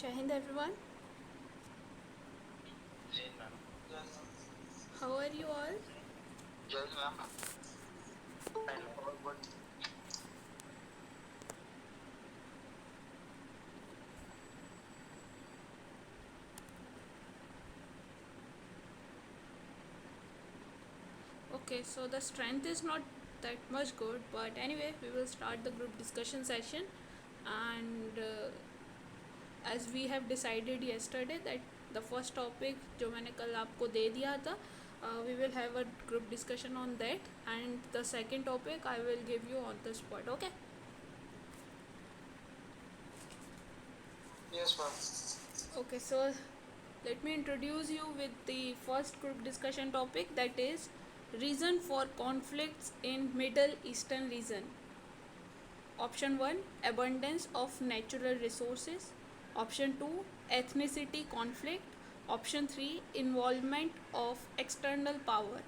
Jai Hind everyone. Jane ma'am. How are you all? Jane ma'am. And all good. Okay, so the strength is not that much good, but anyway, we will start the group discussion session. And as we have decided yesterday that the first topic जो मैंने कल आपको दे दिया था, we will have a group discussion on that, and the second topic I will give you on the spot. Okay. Yes ma'am. Okay, so let me introduce you with the first group discussion topic, that is reason for conflicts in Middle Eastern region. Option 1, abundance of natural resources. Option 2, ethnicity conflict. Option 3, involvement of external power.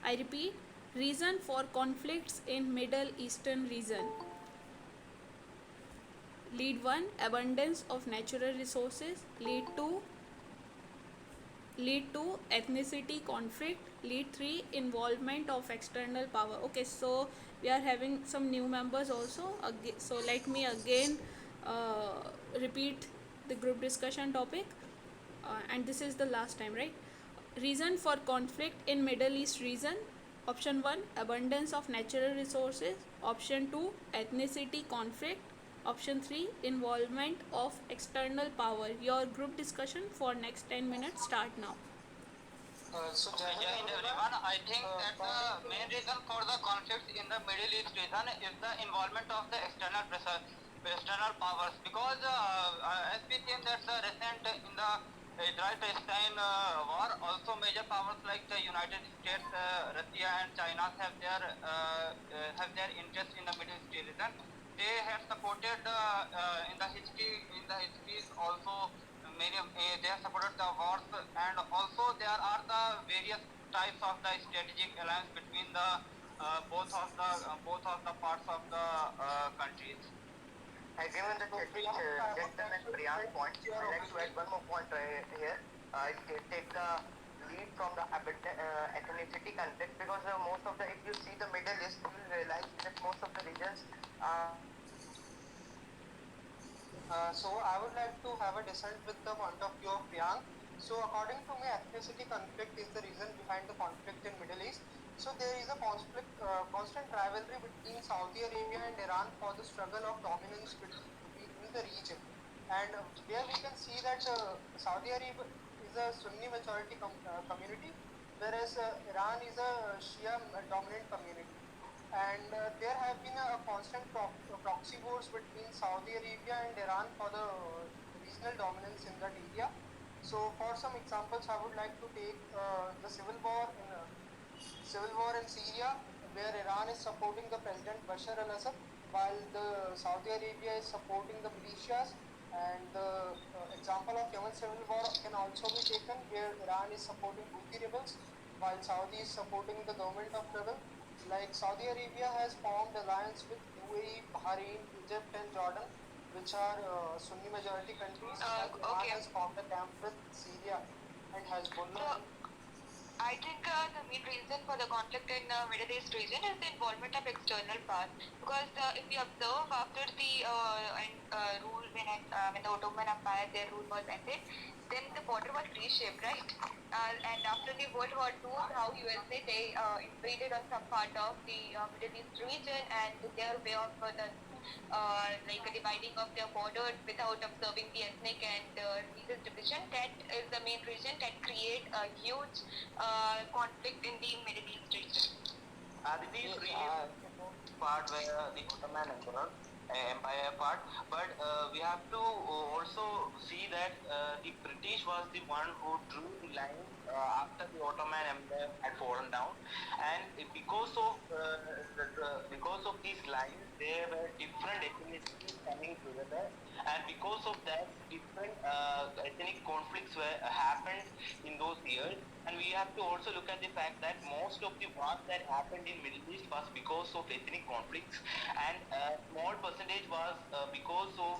I repeat, reason for conflicts in Middle Eastern region. Lead 1, abundance of natural resources. Lead 2, ethnicity conflict. Lead 3, involvement of external power. Okay, so we are having some new members also. So let me again uh, repeat the group discussion topic, and this is the last time, right? Reason for conflict in Middle East region. Option 1, abundance of natural resources. Option 2, ethnicity conflict. Option 3, involvement of external power. Your group discussion for next 10 minutes start now. Okay, Jai Hind everyone. I think that the main reason for the conflicts in the Middle East region is the involvement of the external pressure, external powers. Because as we see that the recent in the Israel-Palestine war, also major powers like the United States, Russia, and China have their interest in the Middle East region. They have supported in the histories also many they have supported the wars, and also there are the various types of the strategic alliance between the both of the parts of the countries. Agreement that gentleman Priyan's point. I'd like to add one more point here. It take the lead from the ethnicity conflict, because most of the, if you see the Middle East, you will realize that most of the regions so I would like to have a dissent with the point of view of Priyank. So according to me, ethnicity conflict is the reason behind the conflict in Middle East. So there is a constant rivalry between Saudi Arabia and Iran for the struggle of dominance in the region. And there we can see that Saudi Arabia is a Sunni majority community, whereas Iran is a Shia dominant community. And there have been a constant proxy wars between Saudi Arabia and Iran for the regional dominance in that area. So for some examples, I would like to take the civil war in Syria, where Iran is supporting the President Bashar al-Assad, while the Saudi Arabia is supporting the militias. And the example of Yemen civil war can also be taken, where Iran is supporting Houthi rebels, while Saudi is supporting the government of rebel. Like Saudi Arabia has formed alliance with UAE, Bahrain, Egypt, and Jordan, which are Sunni majority countries. Iran has formed a camp with Syria and Hezbollah. I think the main reason for the conflict in the Middle East region is the involvement of external powers. Because if we observe after the rule when the Ottoman Empire their rule was ended, then the border was reshaped, right? And after the World War II, how USA they invaded on some part of the Middle East region, and their way of the like a dividing of their borders without observing the ethnic and religious division. That is the main reason that create a huge conflict in the Middle East region. Aditi is really part where the Ottoman Emperor Empire part, but we have to also see that the British was the one who drew the line after the Ottoman Empire had fallen down, and because of these lines, there were different ethnicities coming together, and because of that, different ethnic conflicts were happened in those years. And we have to also look at the fact that most of the wars that happened in Middle East was because of ethnic conflicts, and a small percentage was because of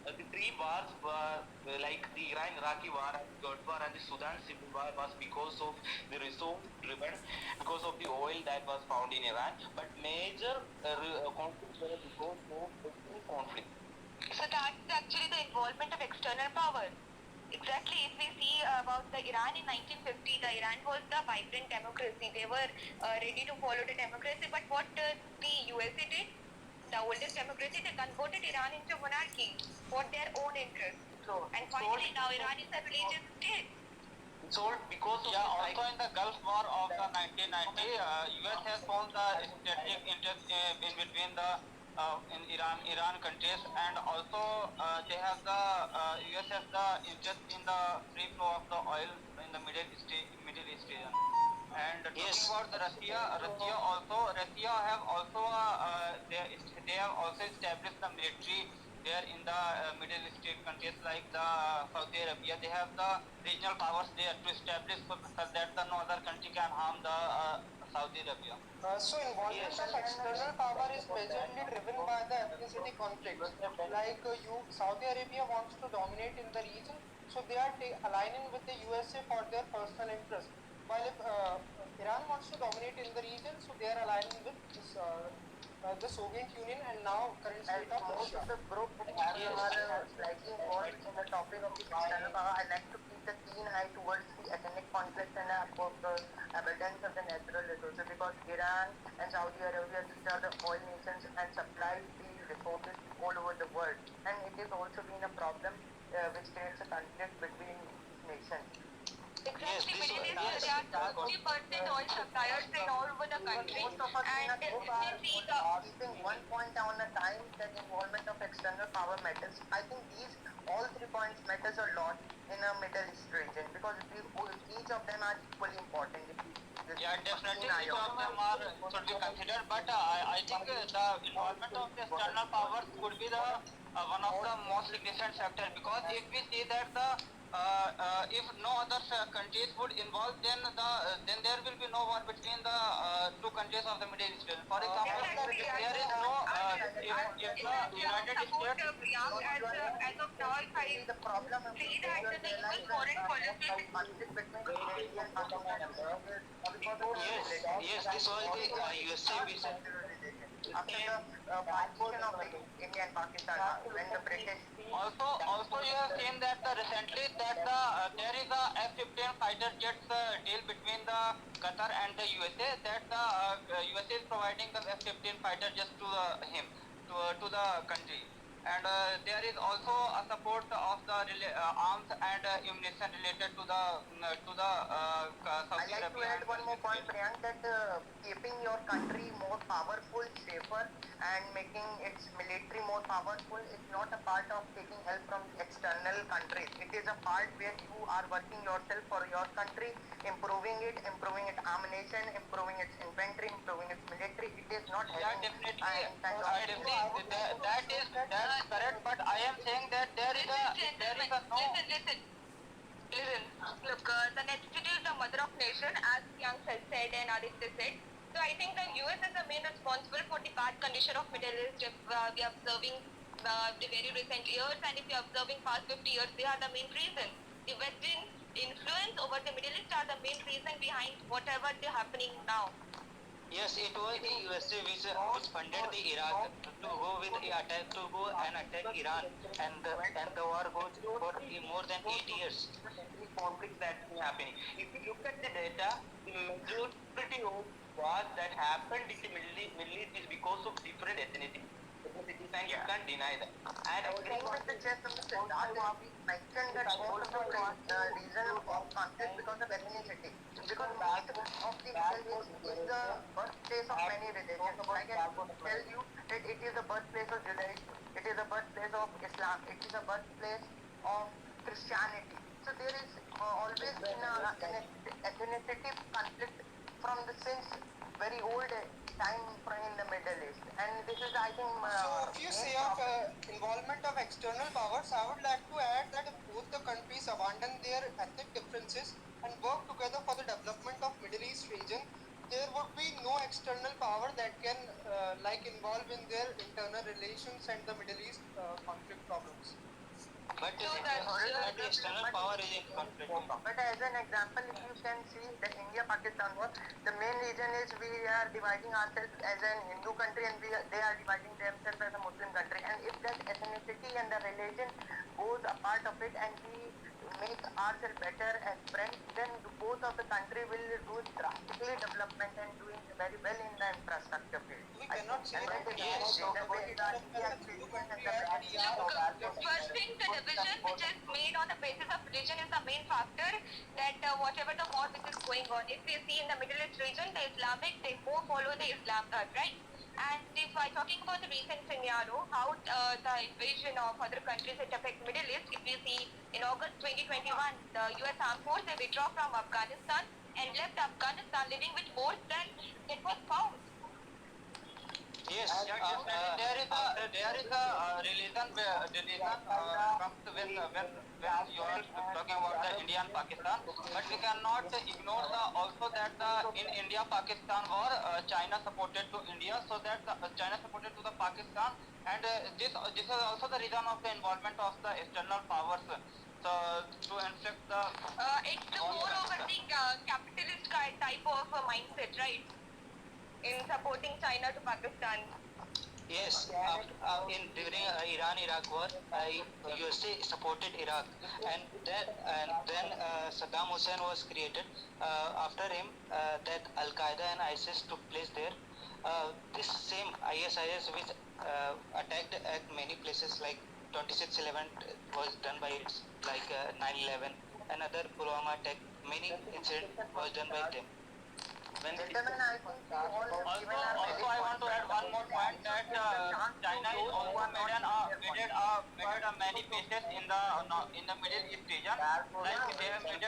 the three wars were like the Iran-Iraqi war, and the Gulf War, and the Sudan Civil War was because of the resource driven, because of the oil that was found in Iran. But major conflicts were because of ethnic conflict. So that's actually the involvement of external power. Exactly. If we see about the Iran in 1950, the Iran was the vibrant democracy. They were ready to follow the democracy. But what the USA did, the oldest democracy, they converted Iran into monarchy for their own interests. And finally, now Iran is a religious state. So because of Also in the Gulf War of the 1990, US has found the strategic interest in between the in Iran countries, and also they have the US has the interest in the free flow of the oil in the Middle East region. And talking about the Russia have also they have also established the military there in the Middle East countries like the Saudi Arabia. They have the regional powers there to establish so that the no other country can harm the Saudi Arabia. So involvement of external power is majorly driven by the ethnicity conflicts. Like Saudi Arabia wants to dominate in the region, so they are aligning with the USA for their personal interest. While if Iran wants to dominate in the region, so they are aligning with this, the Soviet Union and now current state of Most Russia. of the group are slightly involved in the topic of the external power. I like to keep the keen eye towards the ethnic conflict and about the abundance of the natural resources, because Iran and Saudi Arabia, these are the oil nations and supply the resources all over the world. And it has also been a problem which creates a conflict between these nations. Exactly, Middle East, there are 50% oil suppliers in all over the country. Most of us And if we see the keeping one point down a time, that involvement of external power matters. I think these all 3 points matters a lot in a Middle East region, because each of them are equally important. Yeah, definitely each of them are should be considered, but I think the involvement of the external powers could be the one of the most significant factor, because if we see that the if no other countries would involve, then there will be no war between the two countries of the Middle East region. For example, if there is no if the United States as of now, if I The problem of see that the US foreign policy conflict between India and Pakistan yes, this was the USA vision. after the partition of India and Pakistan, when the British also you have seen that recently that there is a F-15 fighter jets deal between the Qatar and the USA, that the USA is providing the F-15 fighter jets to him to the country. And there is also a support of the arms and ammunition related to the Saudi I like to Arabia. add one more point, Priyank, that keeping your country more powerful, safer, and making its military more powerful is not a part of taking help from external countries. It is a part where you are working yourself for your country, improving its ammunition, improving its inventory, improving its military. It is not Yeah, having definitely. That's correct. But I am saying that there is a no. Listen, look, the necessity is the mother of nation, as Young said and Aditya said. So I think the US is the main responsible for the bad condition of Middle East. If we are observing the very recent years, and if we are observing past 50 years, they are the main reason. The Western influence over the Middle East are the main reason behind whatever is happening now. Yes, it was the USA which funded the Iraq to go and attack Iran, and the war goes for more than 8 years. Conflicts that is happening. If you look at the data, the majority of wars that happened in the Middle East is because of different ethnicities, and you can't deny that. And agreeing with the chair from the start, we mentioned that most of the reason of conflict because of ethnicity. Because most of the Middle East is the birthplace of many religions. I can tell you that it is the birthplace of Judaism, it is the birthplace of Islam, it is the birthplace of Christianity. So there is always been an ethnicity conflict from the since very old time in the Middle East. And this is, I think, So if you say of involvement of external powers, I would like to add that if both the countries abandon their ethnic differences and work together for the development of Middle East region, there would be no external power that can involve in their internal relations and the Middle East conflict problems. But So the external power is in conflict. But as an example, if you can see the India-Pakistan war, the main reason is we are dividing ourselves as an Hindu country and they are dividing themselves as a Muslim country. And if that ethnicity and the religion goes a part of it and we make ourselves better as friends, then both of the country will do drastically development and doing very well in the infrastructure field. We cannot say that Yes. Look, first thing, the division which is made on the basis of religion is the main factor that whatever the war which is going on. If we see in the Middle East region, the Islamic, they more follow the Islam, right? And if I'm talking about the recent scenario, how the invasion of other countries it affects Middle East, if we see in August 2021, the US Armed Force, they withdraw from Afghanistan and left Afghanistan living with more than it was found. Yes, there is a religion comes when you are talking about the India and Pakistan, but we cannot ignore also that in India Pakistan war, China supported to India, so that China supported to the Pakistan, and this is also the reason of the involvement of the external powers. So to infect the It's the more over the capitalist type of mindset, right? In supporting China to Pakistan. yes, during Iran-Iraq war, USA supported Iraq, and then Saddam Hussein was created. After him, that Al Qaeda and ISIS took place there. This same ISIS which attacked at many places like 26/11 was done by like 9/11, another Pulwama attack. Many incidents was done by them. When Gentlemen, I think we all have given our also I want to add one more point that China is also made a many bases in the Middle East region. Like they have made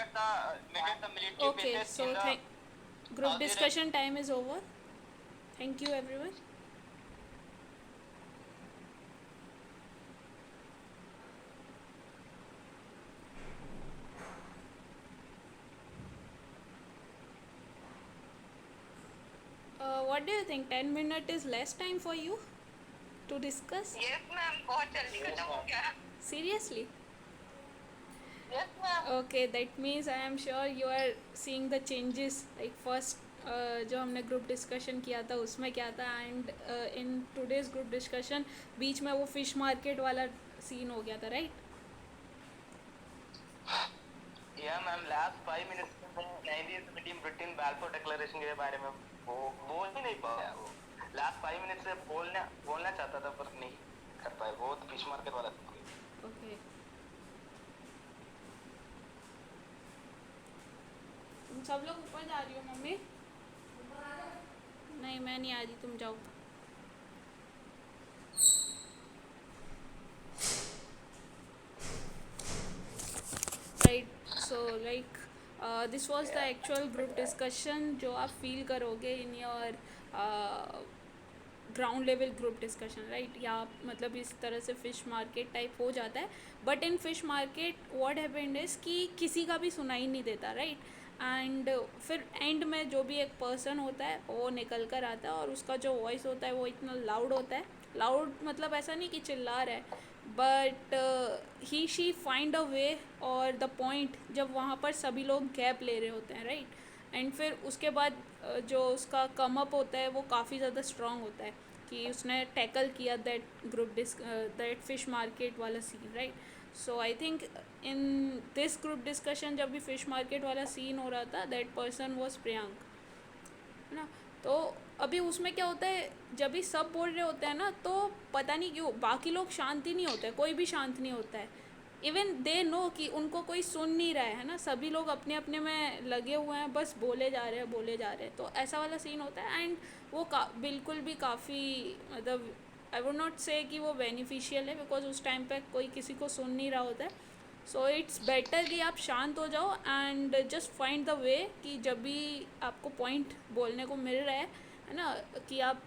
the military Okay, bases so in the group discussion time is over. Thank you, everyone. What do you think? 10 minutes is less time for you to discuss? Yes, ma'am. बहुत जल्दी खत्म हो गया. Seriously? Yes, ma'am. Okay, that means I am sure you are seeing the changes. Like first जो हमने group discussion किया था उसमें क्या था, and in today's group discussion बीच में वो फिश मार्केट वाला सीन हो गया था, राइट? या मैम लास्ट 5 मिनट्स में 1917 ब्रिटेन बाल्फोर डिक्लेरेशन के बारे में वो बोल ही नहीं पाया. वो लास्ट 5 मिनट से बोलना चाहता था पर नहीं कर पाए. बहुत फिश मार्केट वाला था. ओके, तुम सब लोग ऊपर जा रही हो? मम्मी नहीं, मैं नहीं आ रही, तुम जाओ. Right, so like this was the actual group discussion जो आप फील करोगे in your ground level group discussion, right? या मतलब इस तरह से फ़िश मार्केट टाइप हो जाता है. But in fish market what happened is कि किसी का भी सुनाई नहीं देता, राइट? एंड फिर एंड में जो भी एक पर्सन होता है वो निकल कर आता है और उसका जो वॉइस होता है वो इतना लाउड होता है. लाउड मतलब ऐसा नहीं कि चिल्ला रहा है, but he she find a way और द पॉइंट जब वहाँ पर सभी लोग गैप ले रहे होते हैं, राइट? एंड फिर उसके बाद जो उसका कम अप होता है वो काफ़ी ज़्यादा स्ट्रॉन्ग होता है कि उसने टैकल किया दैट फिश मार्केट वाला scene, right? So I think in this group discussion जब भी फिश मार्केट वाला सीन हो रहा था, दैट पर्सन वॉज प्रियांक, है ना? तो अभी उसमें क्या होता है, जब भी सब बोल रहे होते हैं ना, तो पता नहीं क्यों बाकी लोग शांति नहीं होते, कोई भी शांत नहीं होता है. इवन दे नो कि उनको कोई सुन नहीं रहा है ना, सभी लोग अपने अपने में लगे हुए हैं, बस बोले जा रहे हैं. तो ऐसा वाला सीन होता है. एंड वो बिल्कुल भी काफ़ी मतलब आई वुड नॉट से कि वो बेनिफिशियल है, बिकॉज उस टाइम पे कोई किसी को सुन नहीं रहा होता है. सो इट्स बेटर कि आप शांत हो जाओ and just find the way कि जब भी आपको पॉइंट बोलने को मिल रहा है है ना, कि आप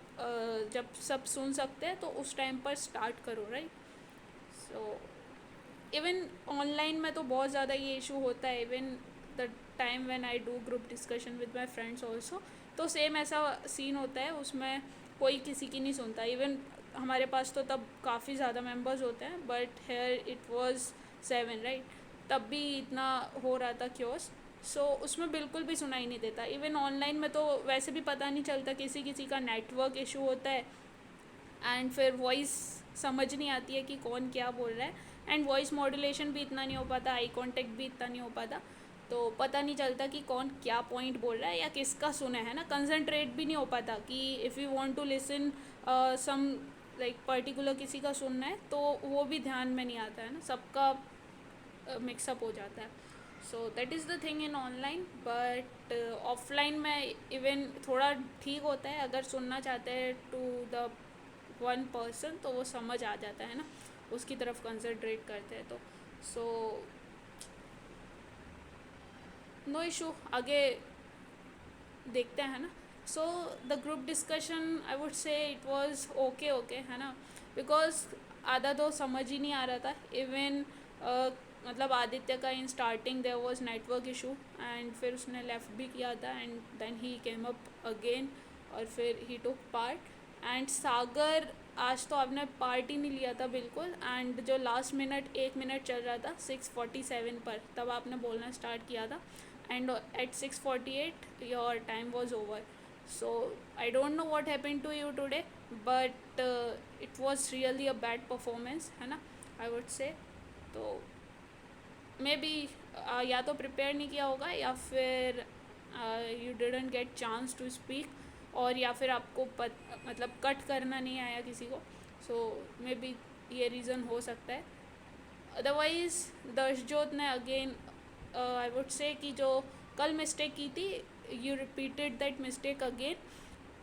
जब सब सुन सकते हैं तो उस टाइम पर स्टार्ट करो, राइट। सो इवन ऑनलाइन में तो बहुत ज़्यादा ये इशू होता है, even the time when I do group discussion with my friends also, तो सेम ऐसा सीन होता है, उसमें कोई किसी की नहीं सुनता। इवन हमारे पास तो तब काफ़ी ज़्यादा मेंबर्स होते हैं, but here it was 7, right. तब भी इतना हो रहा था क्योस। सो उसमें बिल्कुल भी सुनाई नहीं देता। इवन ऑनलाइन में तो वैसे भी पता नहीं चलता, किसी किसी का नेटवर्क इशू होता है, एंड फिर वॉइस समझ नहीं आती है कि कौन क्या बोल रहा है, एंड वॉइस मॉड्यूलेशन भी इतना नहीं हो पाता, आई कांटेक्ट भी इतना नहीं हो पाता, तो पता नहीं चलता कि कौन क्या पॉइंट बोल रहा है या किसका सुना है ना। कंसंट्रेट भी नहीं हो पाता कि if you want to listen some like particular किसी का सुनना है तो वो भी ध्यान में नहीं आता है ना, सबका मिक्सअप हो जाता है। So that is the thing in online. But offline में इवन थोड़ा ठीक होता है, अगर सुनना चाहते हैं टू द वन पर्सन तो वो समझ आ जाता है ना, उसकी तरफ कंसंट्रेट करते हैं तो। सो नो इशू, आगे देखते हैं ना। So the group discussion I would से इट वाज ओके ओके, है ना, बिकॉज आधा तो समझ ही नहीं आ रहा था। इवन मतलब आदित्य का in starting there was network issue, and फिर उसने लेफ्ट भी किया था, and then he came up again, और फिर ही टुक पार्ट। एंड सागर, आज तो आपने पार्ट ही नहीं लिया था बिल्कुल, एंड जो लास्ट मिनट 1 मिनट चल रहा था 6:47 पर, तब आपने बोलना स्टार्ट किया था, and at 6:48 your time was over. So I don't know what happened to you today, but it was really a bad performance, है ना, I would say। तो मे बी या तो प्रिपेयर नहीं किया होगा, या फिर you didn't get chance to speak, और या फिर आपको मतलब कट करना नहीं आया किसी को। सो मे बी ये रीज़न हो सकता है। अदरवाइज़ दर्शजोत ने अगेन आई वुड से कि जो कल मिस्टेक की थी, you repeated that mistake again.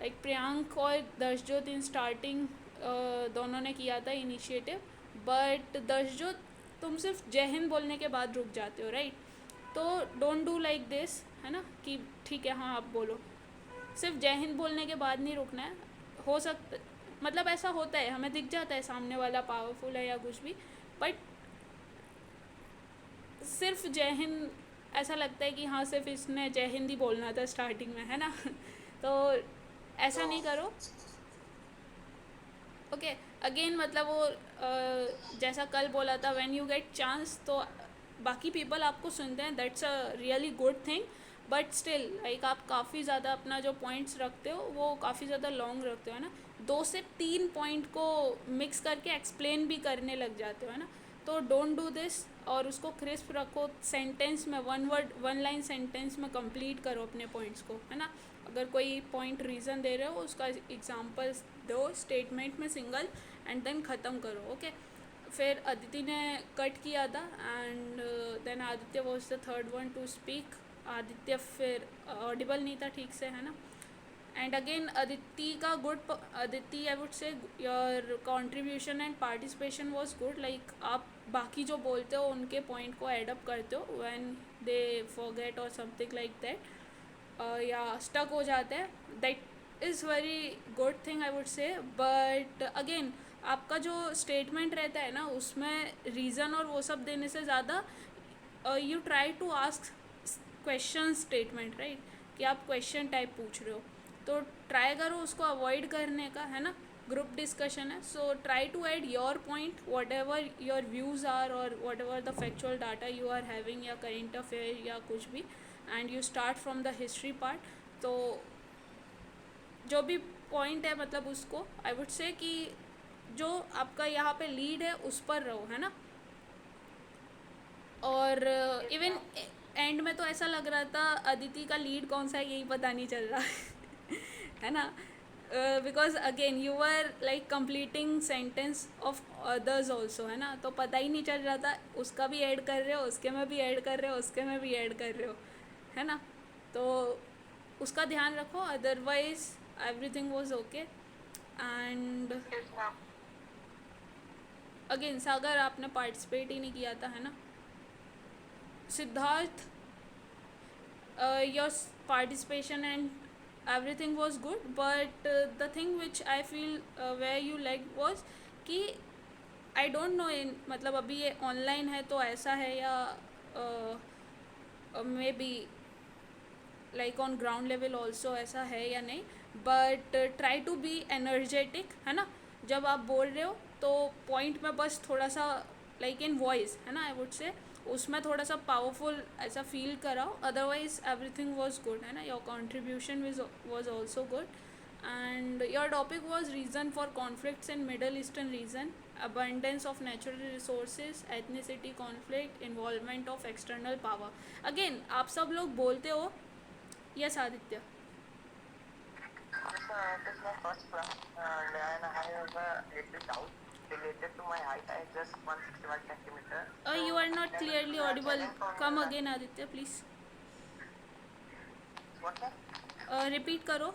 Like Priyank और दर्शजोत इन स्टार्टिंग दोनों ने किया था इनिशिएटिव, बट दर्शजोत तुम सिर्फ जय हिंद बोलने के बाद रुक जाते हो, राइट। तो डोंट डू लाइक दिस, है ना, कि ठीक है हाँ आप बोलो, सिर्फ जय हिंद बोलने के बाद नहीं रुकना है। हो सकता, मतलब ऐसा होता है, हमें दिख जाता है सामने वाला पावरफुल है या कुछ भी, बट सिर्फ जय हिंद ऐसा लगता है कि हाँ सिर्फ इसने जय हिंद ही बोलना था स्टार्टिंग में, है ना। तो ऐसा नहीं करो। ओके अगेन मतलब वो जैसा कल बोला था, व्हेन यू गेट चांस तो बाकी पीपल आपको सुनते हैं, that's a really good thing. But still like आप काफ़ी ज़्यादा अपना जो पॉइंट्स रखते हो वो काफ़ी ज़्यादा लॉन्ग रखते हो, है ना। 2 से 3 पॉइंट को मिक्स करके एक्सप्लेन भी करने लग जाते हो, है ना। तो डोंट डू दिस, और उसको क्रिस्प रखो, सेंटेंस में 1 वर्ड 1 लाइन सेंटेंस में कंप्लीट करो अपने पॉइंट्स को, है ना। अगर कोई पॉइंट रीज़न दे रहे हो उसका एग्जांपल्स दो स्टेटमेंट में सिंगल, एंड देन ख़त्म करो। ओके फिर अदिति ने कट किया था, and then Aditya was the third one to speak. Aditya फिर ऑडिबल नहीं था ठीक से, है ना। एंड अगेन अदिति का अदिति आई वुड से your contribution and participation was good. Like आप बाकी जो बोलते हो उनके पॉइंट को एडअप करते हो व्हेन दे फॉरगेट और समथिंग लाइक दैट, या स्टक हो जाते हैं, that is very good thing I would से। बट अगेन आपका जो स्टेटमेंट रहता है ना, उसमें रीज़न और वो सब देने से ज़्यादा you try to ask question statement, right, कि आप क्वेश्चन टाइप पूछ रहे हो, तो ट्राई करो उसको अवॉइड करने का, है ना। ग्रुप डिस्कशन है, so try to add your point, whatever your views are और whatever the factual data you are having, या करेंट अफेयर या कुछ भी, and you start from the history part. तो जो भी पॉइंट है मतलब उसको आई वुड से कि जो आपका यहाँ पे लीड है उस पर रहो, है ना। और इवन एंड में तो ऐसा लग रहा था अदिति का लीड कौन सा है यही पता नहीं चल रहा है ना, because again you are like completing sentence of others also, है ना। तो पता ही नहीं चल रहा था, उसका भी ऐड कर रहे हो, उसके में भी ऐड कर रहे हो, उसके में भी ऐड कर रहे हो, है ना। तो उसका ध्यान रखो, otherwise everything was okay. And Yes, ma'am. Again Sagar आपने पार्टिसिपेट ही नहीं किया था, है ना। Siddharth your participation and everything was good, but the thing which I feel where you lagged was कि आई डोंट नो इन मतलब अभी ये ऑनलाइन है तो ऐसा है या maybe like on ground level also ऐसा है या नहीं, but try to be energetic, है ना, जब आप बोल रहे हो तो पॉइंट में बस थोड़ा सा लाइक इन वॉइस, है ना, आई वुड से उसमें थोड़ा सा पावरफुल ऐसा फील कराओ, अदरवाइज एवरीथिंग वॉज गुड, है ना, your contribution was also good. And your topic was reason for conflicts in Middle Eastern region, abundance of natural resources, ethnicity conflict, involvement of external power. Again आप सब लोग बोलते हो. Yes Aditya. This is my first class, and I have a little doubt related to my height. I am just 161 centimeter. You are not clearly audible. Come again Aditya please. What? Repeat करो.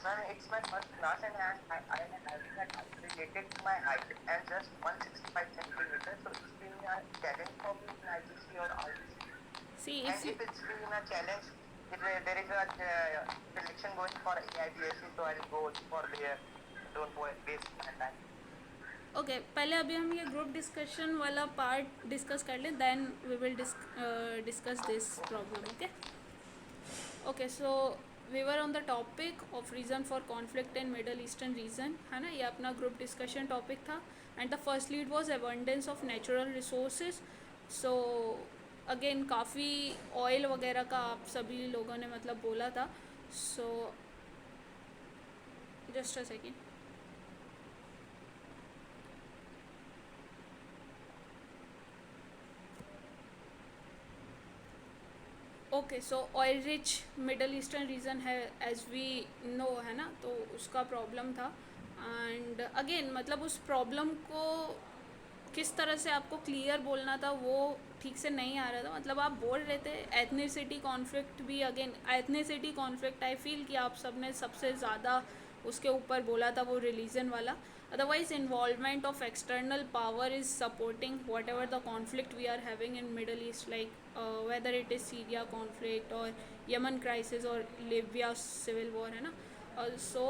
Sir, it's my first class and I am having a doubt related to my height and just 165 centimeters. So it's been a challenge for me in IGC or RGC. See And if it's been a challenge, there is a selection going for AIBSC, so I'll go for there. Don't waste my time. Okay पहले अभी हम ये group discussion वाला part discuss कर लें, then we will discuss this problem. Okay okay so we were on the topic of reason for conflict in middle eastern region, है ना, ये अपना ग्रुप डिस्कशन टॉपिक था. And the first lead was abundance of natural resources. So again काफ़ी oil वगैरह का आप सभी लोगों ने मतलब बोला था. So just a second. Okay so oil rich middle eastern region है एज वी नो, है ना, तो उसका प्रॉब्लम था. एंड अगेन मतलब उस प्रॉब्लम को किस तरह से आपको क्लियर बोलना था वो ठीक से नहीं आ रहा था. मतलब आप बोल रहे थे एथनिसिटी कॉन्फ्लिक्ट भी, again ethnicity conflict I feel कि आप सब ने सबसे ज़्यादा उसके ऊपर बोला था वो रिलीजन वाला. Otherwise, involvement of external power is supporting whatever the conflict we are having in Middle East, like whether it is Syria conflict or Yemen crisis or Libya civil war, है ना. So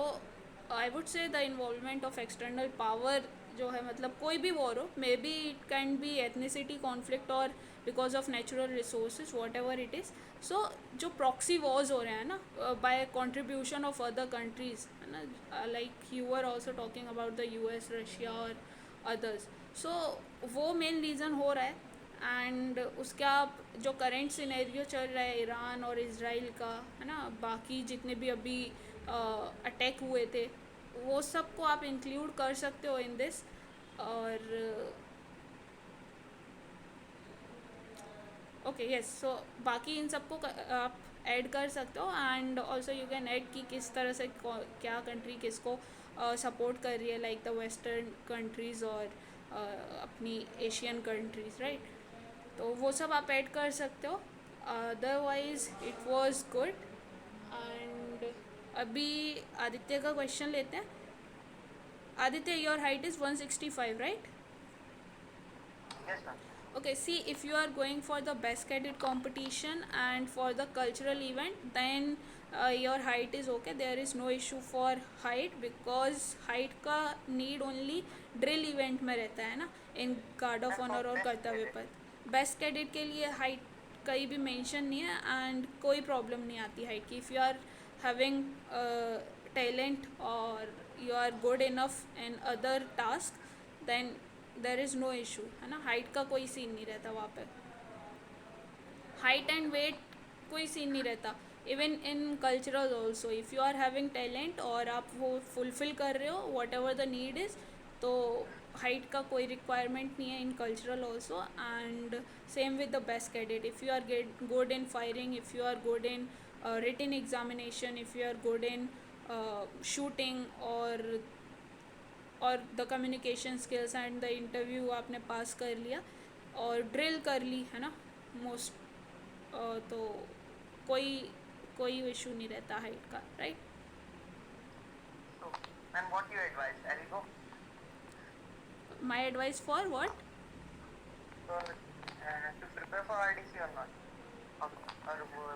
I would say the involvement of external power जो है मतलब कोई भी war हो, maybe it can be ethnicity conflict और because of natural resources whatever it is. So जो प्रॉक्सी वॉर्स हो रहे हैं ना by contribution of other countries, है ना, like you are also talking about the US, Russia और others. So वो मेन रीज़न हो रहा है. एंड उसका जो करेंट सिनेरियो चल रहा है ईरान और इसराइल का, है ना, बाकी जितने भी अभी अटैक हुए थे वो सब को आप इंक्लूड कर सकते हो इन दिस. और ओके यस, सो बाकी इन सबको आप ऐड कर सकते हो. And also you can add कि किस तरह से क्या कंट्री किसको सपोर्ट कर रही है, लाइक द वेस्टर्न कंट्रीज़ और अपनी एशियन कंट्रीज़, राइट. तो वो सब आप ऐड कर सकते हो. Otherwise it was good. And अभी आदित्य का क्वेश्चन लेते हैं. Aditya, your height is 165, right? Yes, ma'am. Okay, see, if you are going for the best cadet competition and for the cultural event, then your height is okay. There is no issue for height because height का need only drill event में रहता है ना, in guard of honor और कर्तव्य पथ. Best cadet के लिए हाइट कहीं भी मेंशन नहीं है एंड कोई प्रॉब्लम नहीं आती हाइट की. If you are having talent और you are good enough in other task then there is no issue, है ना. हाइट का कोई सीन नहीं रहता वहाँ पे. हाइट एंड वेट कोई सीन नहीं रहता. Even in cultural also if you are having talent और आप वो फुलफ़िल कर रहे हो whatever the need is, तो हाइट का कोई रिक्वायरमेंट नहीं है in cultural also. And same with the best cadet. If you are good in firing, if you are good in written examination, if you are good in shooting और the communication skills and the interview आपने पास कर लिया और drill कर ली, है ना, most, तो कोई इशू नहीं रहता हाइट का, right. So, and what do you advise? I will go my advice for what? for to prepare for RDC or not? Or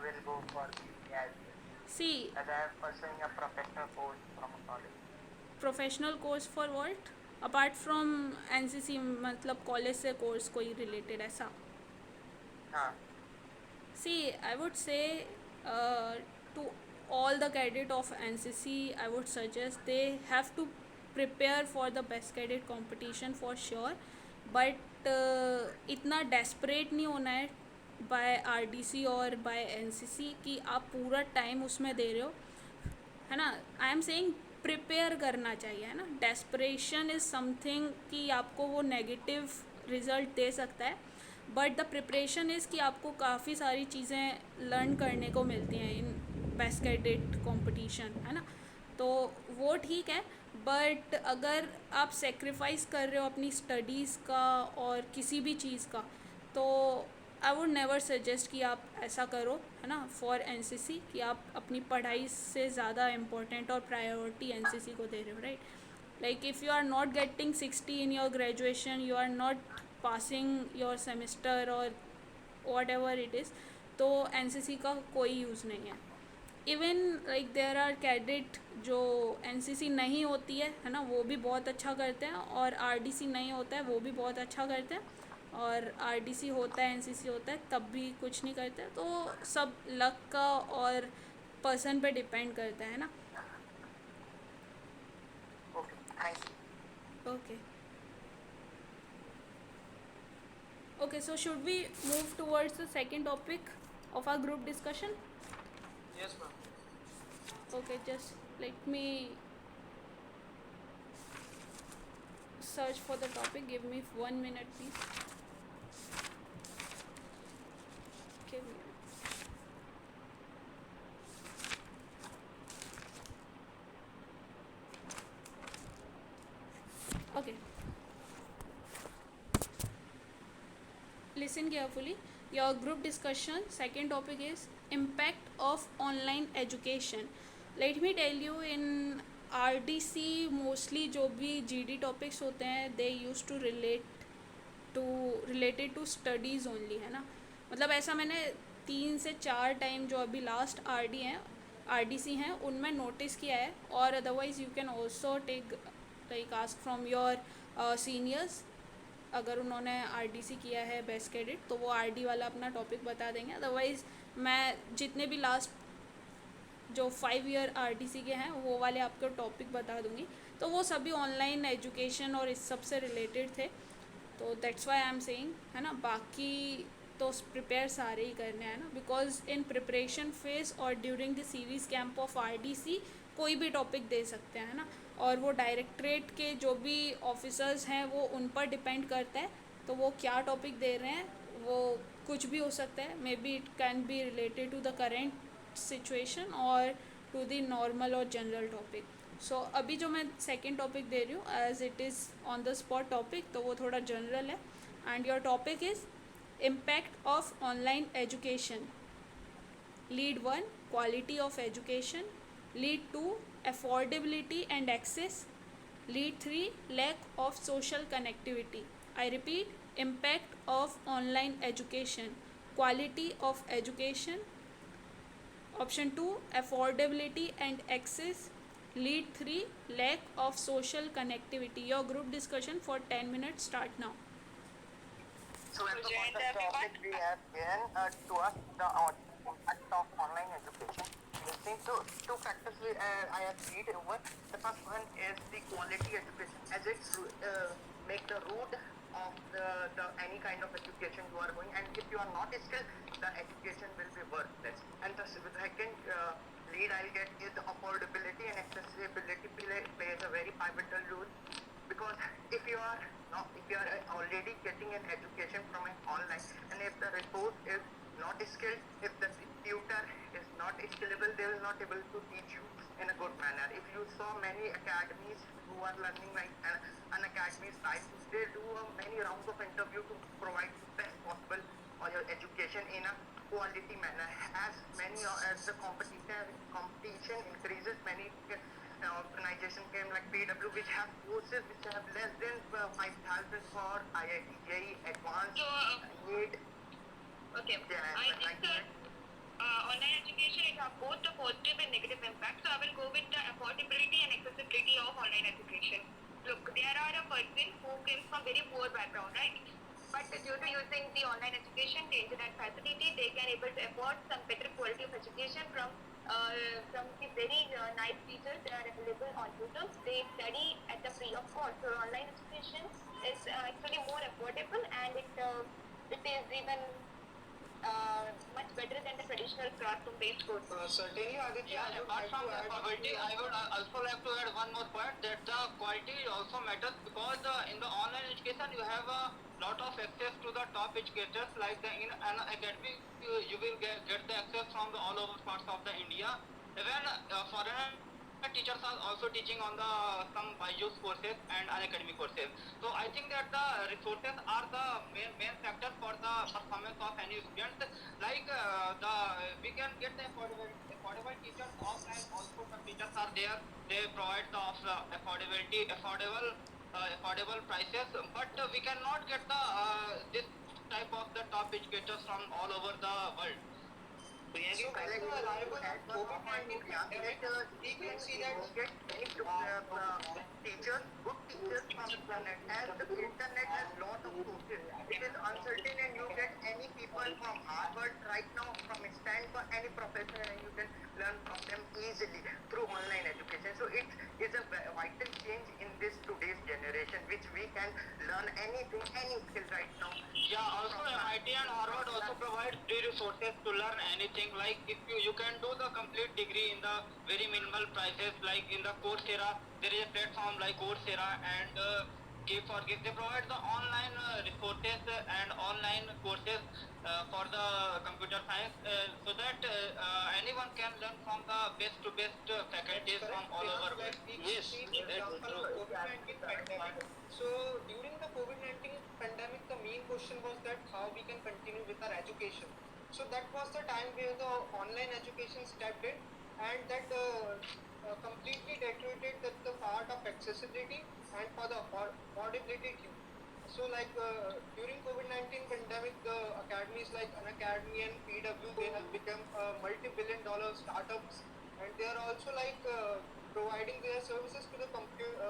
will go for the AIBS? See, as I am pursuing a professional course from a college. Professional course for what? Apart from NCC, मतलब college से course कोई related ऐसा? हाँ. See, I would say to all the cadet of NCC, I would suggest they have to prepare for the best cadet competition for sure, but इतना desperate नहीं होना है by RDC और by NCC कि आप पूरा टाइम उसमें दे रहे हो, है ना. आई एम सेइंग प्रिपेयर करना चाहिए, है ना. डेस्परेशन इज़ समथिंग कि आपको वो नेगेटिव रिजल्ट दे सकता है, बट द प्रिपरेशन इज़ कि आपको काफ़ी सारी चीज़ें लर्न करने को मिलती हैं इन बेस्ट कैडेट कंपटीशन, है ना. तो वो ठीक है, बट अगर आप सेक्रीफाइस कर रहे हो अपनी स्टडीज़ का और किसी भी चीज़ का, तो आई वुड नेवर सजेस्ट कि आप ऐसा करो, है ना, फॉर एनसीसी, कि आप अपनी पढ़ाई से ज़्यादा इम्पोर्टेंट और प्रायोरिटी एनसीसी को दे रहे हो, right. Like if you are not getting 60 in your graduation, you are not passing your semester और वॉट एवर इट इज़, तो एनसीसी का कोई यूज़ नहीं है. Even like there are cadet जो एनसीसी नहीं होती है ना, वो भी बहुत अच्छा करते हैं, और आरडीसी नहीं होता है वो भी बहुत अच्छा करते हैं, और आरडीसी होता है एनसीसी होता है तब भी कुछ नहीं करते. तो सब लक का और पर्सन पे डिपेंड करता है ना. Okay, thank you. Okay okay, so should we move towards the second topic of our group discussion? Yes, ma'am. Okay, just let me search for the topic. Give me 1 minute, please. Give me. Okay. Listen carefully. Your group discussion second topic is impact of online education. Let me tell you, in RDC mostly जो भी GD topics होते हैं, they used to related to studies only, है ना. मतलब ऐसा मैंने 3 से 4 टाइम जो अभी लास्ट RDC हैं उनमें नोटिस किया है, और otherwise you can also take like ask from your seniors. अगर उन्होंने आरडीसी किया है बेस्ट क्रेडिट, तो वो आरडी वाला अपना टॉपिक बता देंगे. अदरवाइज़ मैं जितने भी लास्ट जो 5 ईयर आरडीसी के हैं वो वाले आपको टॉपिक बता दूंगी. तो वो सभी ऑनलाइन एजुकेशन और इस सब से रिलेटेड थे, तो that's why I am saying, है ना. बाकी तो प्रिपेयर सारे ही करने हैं ना, बिकॉज इन प्रिपरेशन फेज और during the series camp of RDC कोई भी टॉपिक दे सकते हैं ना, और वो डायरेक्टरेट के जो भी ऑफिसर्स हैं वो उन पर डिपेंड करता है. तो वो क्या टॉपिक दे रहे हैं वो कुछ भी हो सकता है. Maybe it can be related to the current situation और टू द नॉर्मल और जनरल टॉपिक. सो अभी जो मैं सेकेंड टॉपिक दे रही हूँ as it is on the spot topic, तो वो थोड़ा जनरल है. And your topic is impact of online education. Lead 1 quality of education. Lead 2 affordability and access. Lead 3 lack of social connectivity. I repeat, impact of online education, quality of education. Option 2 affordability and access. Lead 3 lack of social connectivity. Your group discussion for 10 minutes start now. So in the Present first topic everyone. we have given to us the impact of online education. Listening to two factors I have read over. The first one is the quality education, as it make the root of the any kind of education you are going, and if you are not skilled, the education will be worthless. And the second lead I'll get is the affordability and accessibility plays a very pivotal role, because if you are already getting an education from an online, and if the resource is not skilled, if the tutor is not skillable, they will not able to teach you in a good manner. If you saw many academies who are learning like an academy site, they do many rounds of interview to provide the best possible or your education in a quality manner. As the competition increases, many organization came like PW, which have courses which have less than 5,000 for IIT, JEE, advanced, So, NEET. okay. Yeah, I like think that online education, it has both the positive and negative impact. So I will go with the affordability and accessibility of online education. Look, there are a person who comes from very poor background, right? But due to using the online education, the internet facility, they can able to afford some better quality of education from the very nice teachers that are available on YouTube. They study at the free of cost. So online education is actually more affordable, and it is even much better than the traditional classroom-based course. Certainly, Aditya, I would Apart like from to the add quality, I would also like to add one more point that the quality also matters because in the online education you have a lot of access to the top educators like in an academy you will get the access from the all over parts of the India. Even foreign teachers are also teaching on the some Byju's courses and unacademy courses. So I think that the resources are the main factor for the performance of any student. Like we can get the affordable teachers offline. Also, some teachers are there. They provide the affordable prices. But we cannot get the this type of the top educators from all over the world. So, as the arrival of COVID-19 pandemic, we can see that get many teachers, good teachers from internet. As the internet has lot of sources, it is uncertain, and you get any people from Harvard right now, from Stanford, any professor, and you can learn from them easily through online education. So it is a vital change in this today's generation, which we can learn anything, any skill right now. Yeah, also MIT and Harvard also provide free resources to learn anything. Like if you can do the complete degree in the very minimal prices, like in the Coursera, there is a platform like Coursera and Give4Give. They provide the online resources and online courses for the computer science so that anyone can learn from the best to best faculties from all over world. Yes, example of COVID-19 pandemic. So during the COVID-19 pandemic, the main question was that how we can continue with our education. So that was the time where the online education stepped in, and that completely deteriorated the part of accessibility and for the affordability too. So like during COVID-19 pandemic, the academies like Unacademy and PW, they have become multi-billion dollar startups, and they are also like providing their services to the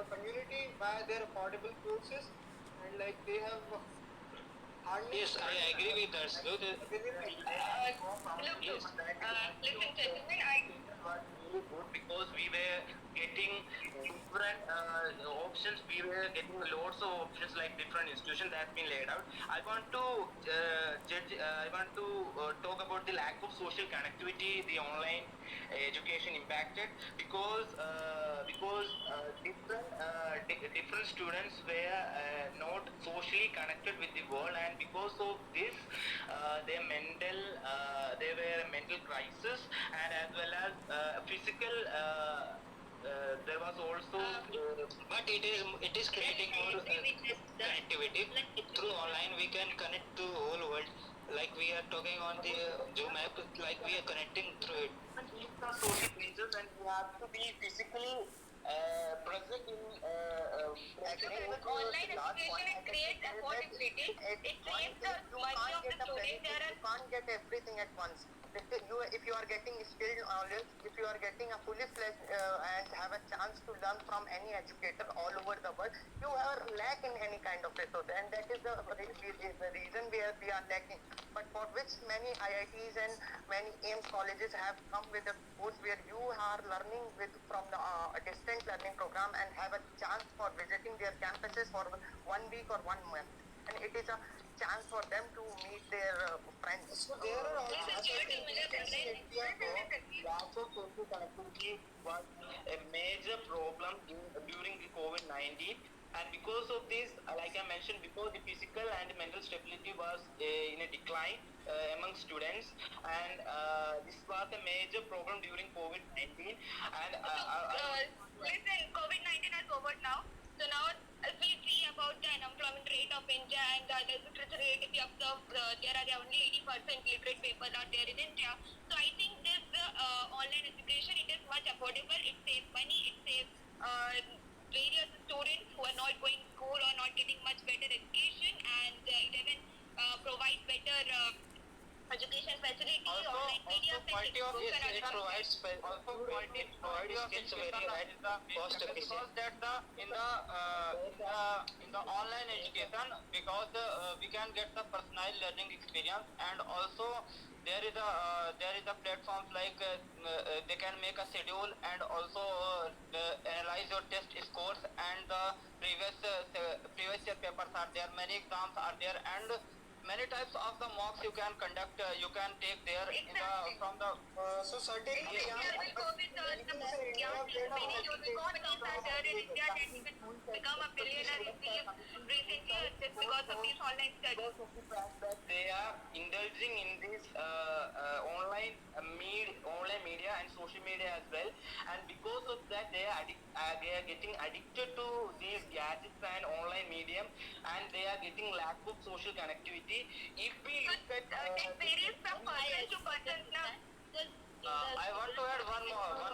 community via their affordable courses, and like they have Yes, I agree with that. So Listen, gentlemen, really good because we were getting different options. We were getting lots of options like different institutions that have been laid out. I want to talk about the lack of social connectivity the online education impacted because different students were not socially connected with the world, and because of this they were a mental crisis, and as well as physical there was also but it is creating more connectivity through online. We can connect to whole world, like we are talking on the Zoom app, like we are connecting through it. these are social creatures, and you have to be physically present in online education, it creates affordability. It saves the money of the student. You can't get everything at once. If you are getting skilled knowledge, if you are getting a fully fledged and have a chance to learn from any educator all over the world, you are lack in any kind of resource, and that is the reason where we are lacking. But for which many IITs and many AIMS colleges have come with a course where you are learning from the distance learning program and have a chance for visiting their campuses for 1 week or 1 month, and it is a chance for them to meet their friends. So there are also lack of social connectivity was a major problem during the COVID-19, and because of this, like I mentioned before, the physical and mental stability was in a decline among students, and this was a major problem during COVID-19. And Listen, COVID-19 has over now. So now, if we see about the unemployment rate of India and the literacy rate, if you observe, there are only 80% literate people out there in India. So I think this online education, it is much affordable. It saves money. It saves various students who are not going to school or not getting much better education, and it even provides better education facility, Also, online media, also quality of textbook and education advanced provides quality of skills very right cost efficient. Because that in the online education, because we can get the personal learning experience, and also there is a platforms like they can make a schedule, and also analyze your test scores, and the previous year papers are there, many exams are there, and many types of the mocks you can conduct, you can take there in the from the So certainly, During COVID, the many unicorns are there in India that we can become a billionaire if we recently just because of these online studies. They are indulging in this online media and social media as well, and because of that they are getting addicted to these gadgets and online medium, and they are getting lack of social connectivity. If we look at It varies from person to person now. I want to add one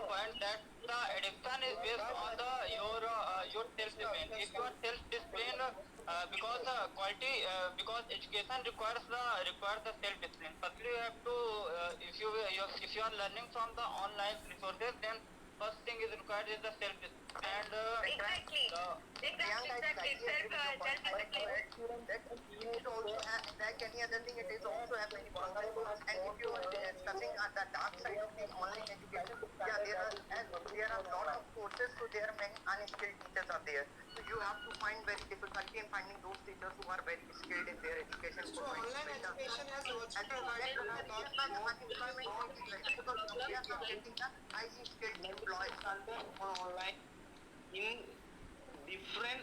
point, that the addiction is based on the your self discipline. If you are self discipline, because quality because education requires the self discipline. Firstly, you have to if you are learning from the online resources, then first thing is required is the self discipline, and Exactly. It also have, like any other thing, it is also have many problems. And if you are discussing the dark side of the online education, yeah, there are a lot of courses, so there are many unskilled teachers are there. So you have to find very difficulty in finding those teachers who are very skilled in their education. so online education has also provided a lot of unemployment because we are not getting the highly skilled employees. online in different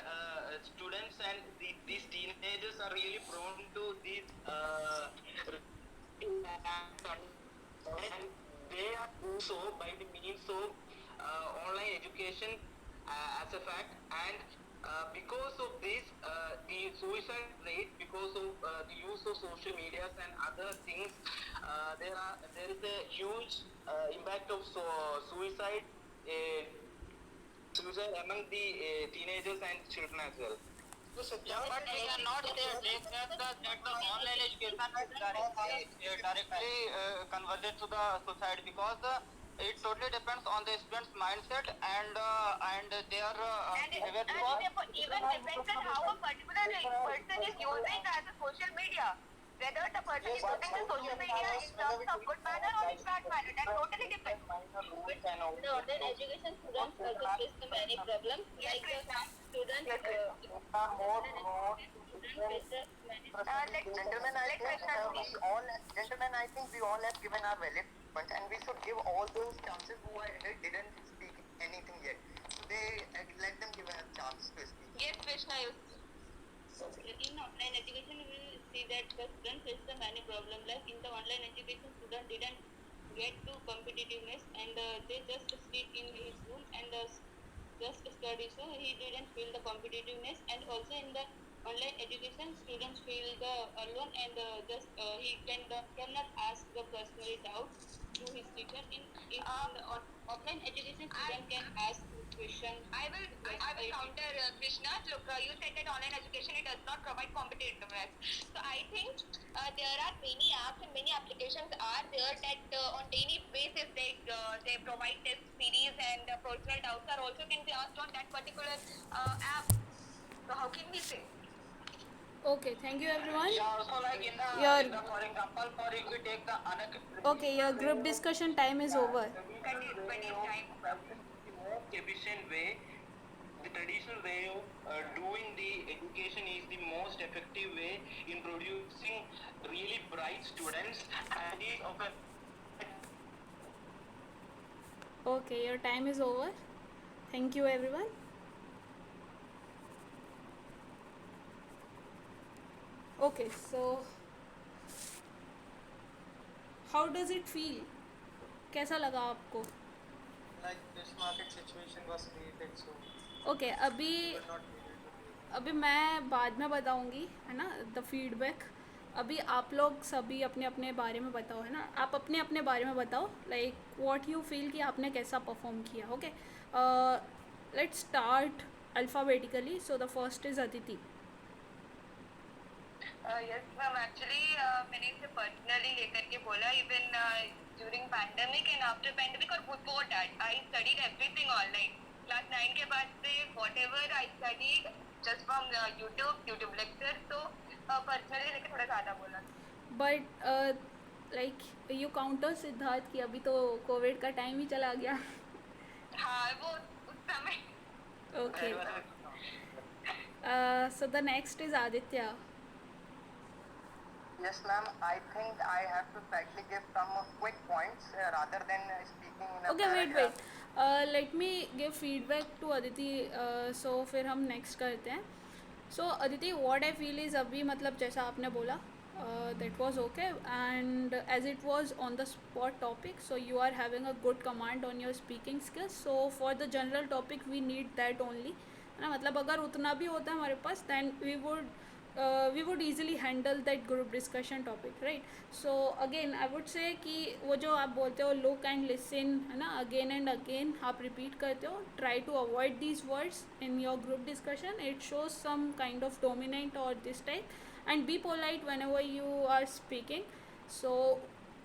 students, and these teenagers are really prone to these and they are also by the means of online education as a fact, and because of this the suicide rate, because of the use of social medias and other things, there is a huge impact of suicide suicide among the teenagers and children as well. yeah, but we cannot say that the online education is directly converted to the suicide, because it totally depends on the student's mindset and their behavior. And therefore even depends on how a particular person is using as a social media. Whether the person is using the social media in terms of good manner or in bad manner, that totally depends. The online education students also face the many problems. Yes, Like Krishna. students, Yes, Krishna. students face the many Gentlemen, I think we all have given our valid points, and we should give all those chances who didn't speak anything yet. So let them give a chance to speak. Yes, Krishna. in online education. We will see that the students face the many problems. Like in the online education, student didn't get to competitiveness, and they just sit in his room and just study. So he didn't feel the competitiveness, and also in the online education, students feel the alone, and just he cannot ask the personal doubts to his teacher. In the offline education, student can ask questions. I will counter Krishna. Look, you said that online education it does not provide competitiveness. So I think there are many apps and many applications are there that on daily basis they provide test series, and personal doubts are also can be asked on that particular app. So how can we say? Okay, thank you everyone. Yeah, also like in the, Your- for example, for if we take the Okay, your group discussion time is over. Continue time. Most efficient way, the traditional way of doing the education is the most effective way in producing really bright students, and is of a Okay, your time is over. Thank you everyone. Okay, so how does it feel? कैसा लगा आपको? like this market situation was created, so okay अभी we're not needed to be. अभी मैं बाद में बताऊंगी है ना द फीडबैक. अभी आप लोग सभी अपने अपने बारे में बताओ, है ना. आप अपने अपने बारे में बताओ, लाइक व्हाट यू फील कि आपने कैसा परफॉर्म किया. Okay, let's start alphabetically. So the first is Aditi. Yes, ma'am. Actually, मैंने इसे पर्सनली लेकर बोला even during pandemic and after pandemic और before that I studied everything online. Class 9 के बाद से whatever I studied just from YouTube lecture. So personally लेके थोड़ा ज़्यादा बोला. But like you counter Siddharth की अभी तो कोविड का टाइम ही चला गया. हाँ वो उस समय. Okay. So the next is Aditya. Yes, ma'am. I think I have to slightly give some quick points rather than speaking in a Okay, wait. paragraph. Let me give feedback to Aditi. So फिर हम next करते हैं. So Aditi, what I feel is अभी मतलब जैसा आपने बोला, that was okay, and as it was on the spot topic, so you are having a good command on your speaking skills. So for the general topic we need that only. है ना, मतलब अगर उतना भी होता है हमारे पास, then we would easily handle that group discussion topic, right? So again I would say कि वो जो आप बोलते हो look and listen, है ना, again and again आप repeat करते हो, try to avoid these words in your group discussion. It shows some kind of dominant or this type, and be polite whenever you are speaking. So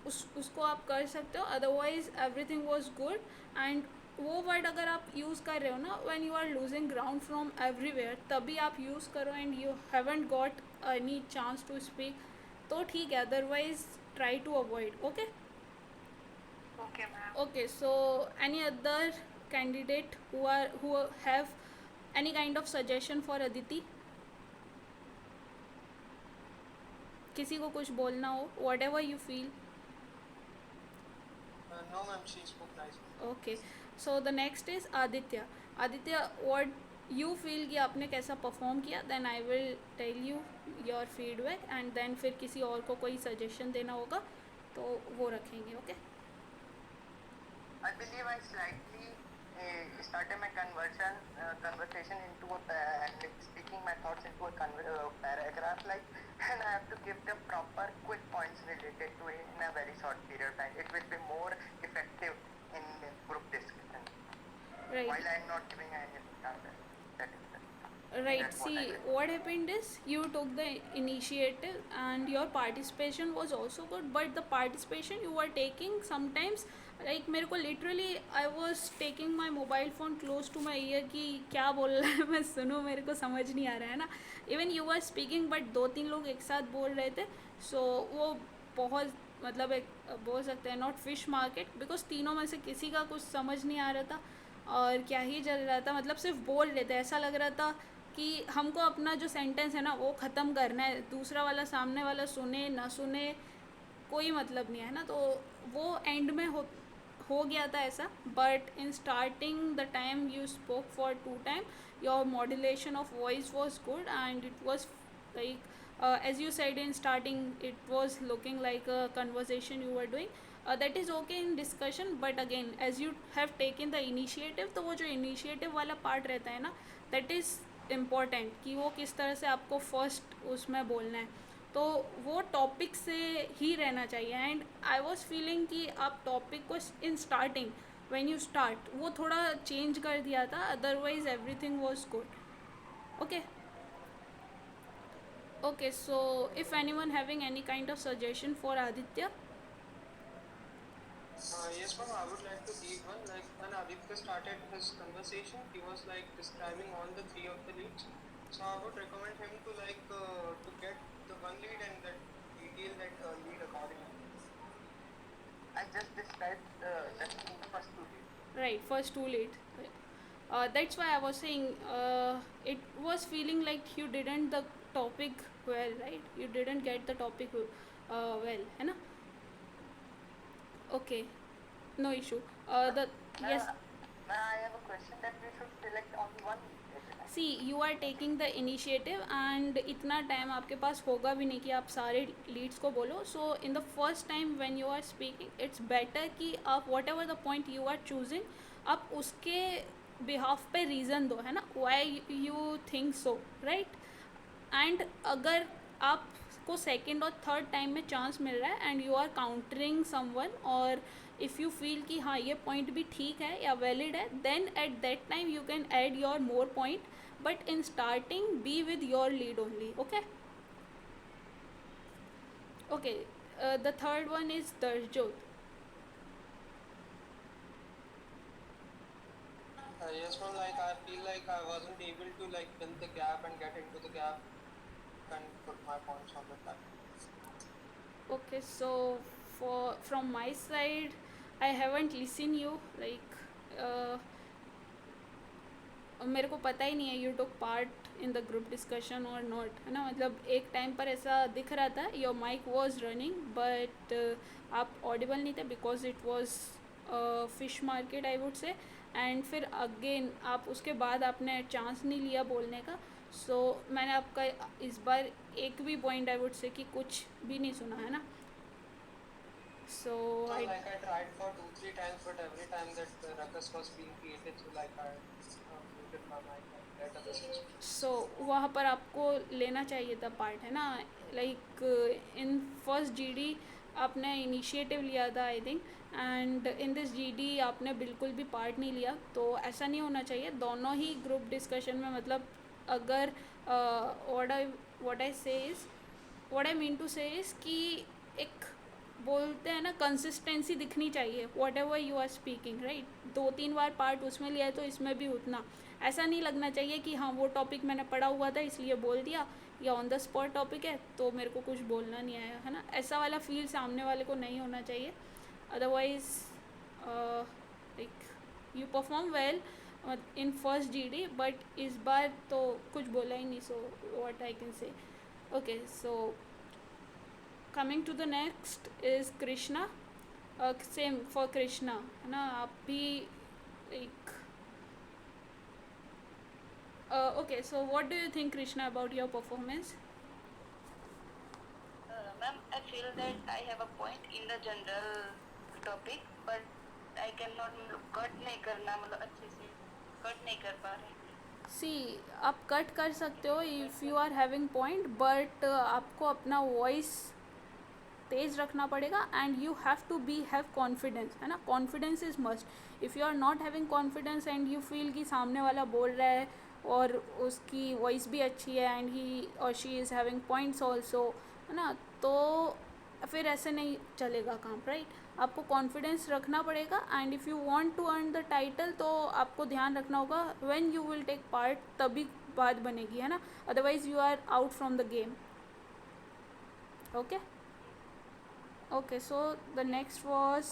उसको आप कर सकते हो. Otherwise everything was good. And वो word अगर आप use कर रहे हो ना, when you are losing ground from everywhere, तभी आप यूज़ करो and you haven't got any chance to speak, तो ठीक है. Otherwise try to avoid. Okay. Okay, ma'am. Okay, so any other candidate who have any kind of suggestion for Aditi? किसी को कुछ बोलना हो, whatever you feel. No, ma'am, she spoke nicely. Okay, so the next is Aditya. Aditya, what you feel कि आपने कैसा perform किया, then I will tell you your feedback, and then फिर किसी और को कोई सजेशन देना होगा तो वो रखेंगे. Okay. I believe I slightly started my conversation into and speaking my thoughts into a paragraph, like, and I have to give the proper quick points related to it in a very short period of time. It will be more effective in group discussion. Right. While I am not giving any standard. That is it. Right. That's what I See, did. what happened is you took the initiative and your participation was also good, but the participation you were taking sometimes, like मेरे को literally I was taking my mobile phone close to my ear कि क्या बोल रहा है मैं सुनूँ, मेरे को समझ नहीं आ रहा है ना. Even you were speaking but 2-3 लोग एक साथ बोल रहे थे, so वो बहुत मतलब एक बोल सकते हैं नॉट फिश मार्केट, बिकॉज तीनों में से किसी का कुछ समझ नहीं आ रहा था और क्या ही चल रहा था. मतलब सिर्फ बोल रहे थे, ऐसा लग रहा था कि हमको अपना जो सेंटेंस है ना वो ख़त्म करना है, दूसरा वाला सामने वाला सुने ना सुने कोई मतलब नहीं है ना. तो वो एंड में हो गया था ऐसा. But in starting the time you spoke for 2 time, your modulation of voice was good and it was like as you said in starting, it was looking like a conversation you were doing. That is okay in discussion, but again as you have taken the initiative, तो वो जो initiative वाला part रहता है ना, that is important कि वो किस तरह से आपको first उसमें बोलना है, तो वो टॉपिक से ही रहना चाहिए. एंड आई वॉज फीलिंग कि आप टॉपिक को in starting when you start वो थोड़ा चेंज कर दिया था, otherwise everything was good. Okay. Okay, so if anyone having any kind of suggestion for Aditya? Yes, ma'am, I would like to give one. Like when Aditya started his conversation, he was like describing all the 3 of the leads. So I would recommend him to to get the one lead and that detail that lead accordingly. I just described the first 2 leads. Right, first 2 lead. That's why I was saying it was feeling like you didn't the topic well, right? You didn't get the topic well, है ना? Okay, no issue. Yes. Now I have a question that we should select only one lead. See, you are taking the initiative and इतना time आपके पास होगा भी नहीं कि आप सारे लीड्स को बोलो. So in the first time when you are speaking, it's better कि आप whatever the point you are choosing, आप उसके behalf पे reason दो, है ना, why you think so, right? And अगर आपको सेकेंड और थर्ड टाइम में चांस मिल रहा है and you are countering someone, और इफ़ यू फील कि हाँ ये पॉइंट भी ठीक है या वैलिड है, then at that time you can add your more point, but in starting be with your lead only. Okay. Okay, The third one is Darjot. Yes, ma'am. Like I feel like I wasn't able to like fill the gap and get into the gap and put my points on the time. Okay, so from my side, I haven't listened you like मेरे को पता ही नहीं है you took part in the group discussion और not, है ना. मतलब एक टाइम पर ऐसा दिख रहा था your mike was running but आप ऑडिबल नहीं थे because it was fish market I would say. And फिर अगेन आप उसके बाद आपने चांस नहीं लिया बोलने का. सो मैंने आपका इस बार एक भी पॉइंट आई वुड से कि कुछ भी नहीं सुना, है ना. सो No, I like I tried for 2-3 times, but every time that ruckus was being created, so like I muted my mic and let others speak. सो वहाँ पर आपको लेना चाहिए था पार्ट, है ना. लाइक इन फर्स्ट जीडी आपने इनिशिएटिव लिया था I think, and in this GD आपने बिल्कुल भी पार्ट नहीं लिया. तो ऐसा नहीं होना चाहिए. दोनों ही ग्रुप डिस्कशन में मतलब अगर what I mean to say is कि एक बोलते हैं ना कंसिस्टेंसी दिखनी चाहिए whatever you are speaking, right. 2-3 बार पार्ट उसमें लिया है तो इसमें भी उतना. ऐसा नहीं लगना चाहिए कि हाँ वो टॉपिक मैंने पढ़ा हुआ था इसलिए बोल दिया, या ऑन द स्पॉट टॉपिक है तो मेरे को कुछ बोलना नहीं आया, है ना. ऐसा वाला फील सामने वाले को नहीं होना चाहिए. Otherwise like you perform well in first GD but इस बार तो कुछ बोला ही नहीं. So what I can say. Okay, so coming to the next is Krishna. Same for Krishna, है ना. आप भी like okay, so what do you think, Krishna, about your performance? Ma'am, I feel that I have a point in the general topic, but I cannot cut नहीं करना, मतलब अच्छे से cut नहीं कर पा रहे. सी आप कट कर सकते हो if you are having point, but आपको अपना वॉइस तेज़ रखना पड़ेगा and you have to be have confidence, है ना. Confidence is must. If you are not having confidence and you feel कि सामने वाला बोल रहा है और उसकी वॉइस भी अच्छी है एंड ही और she is having points also, है ना, तो फिर ऐसे नहीं चलेगा काम, राइट. आपको कॉन्फिडेंस रखना पड़ेगा and if you want to earn the title तो आपको ध्यान रखना होगा when you will take part तभी बात बनेगी, है ना. Otherwise you are out from the game. Okay. Okay, so the next was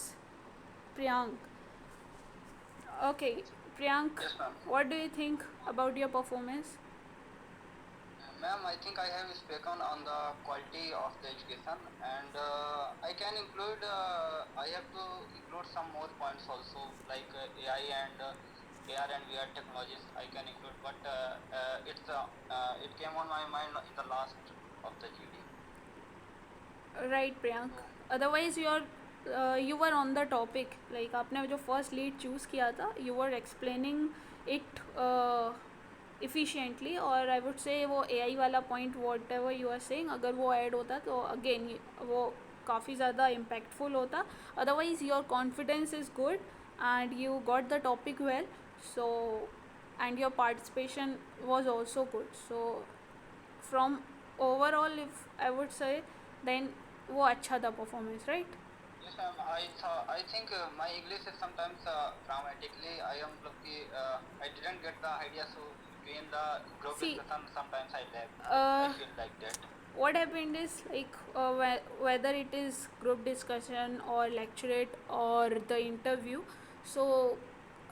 Priyank. Okay, Priyank, Yes, ma'am. what do you think about your performance? Ma'am, I think I have spoken on the quality of the education, and I can include. I have to include some more points also, like AI and AR and VR technologies. I can include, but it came on my mind in the last of the GD. Right, Priyank. Otherwise you were on the topic. Like आपने जो first lead choose किया था, you were explaining it efficiently, और I would say वो AI वाला point whatever you are saying अगर वो add होता तो again वो काफ़ी ज़्यादा impactful होता. Otherwise your confidence is good and you got the topic well, so and your participation was also good. So from overall if I would say then वो अच्छा था performance, right? Yes, ma'am. I think my English is sometimes grammatically. I am lucky. I didn't get the idea, so between the group See, discussion, sometimes I lag. Uh, I feel like that. what happened is like whether it is group discussion or lecturate or the interview, so